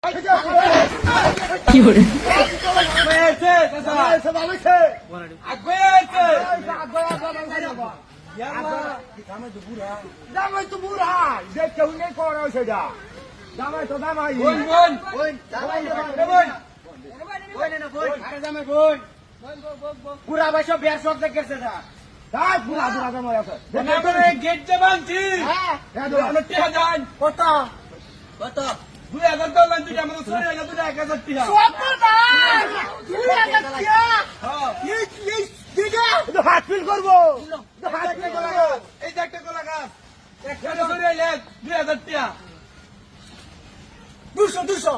কি করে জামাই তো বুড়া যে কেউ নেই করা সেটা জামাই তো জামাই বুড়া ভাই সব বিয়ার সব দেখেছে না বুড়া বুড়া জামাই আছে গেট যে বানছি কত কত 2000 টাকা দুইটা আমাদের চলে গেল 1000 টাকা হাত ফিল করবো এই যে একটা কলা গাছ একটা চলে এলে 2000 টাকা 200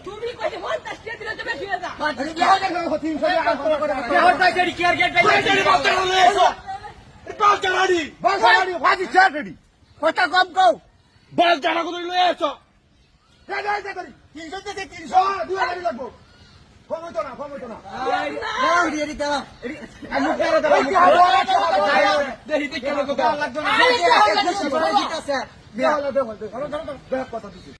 তুমি কইতে 50 টাকা দিলে তো বেশি হয়ে যা কথা কম কও বল জানা কত লয়ে আছো 300 2000 লাগবো ফোন হইতো না কথা দিচ্ছি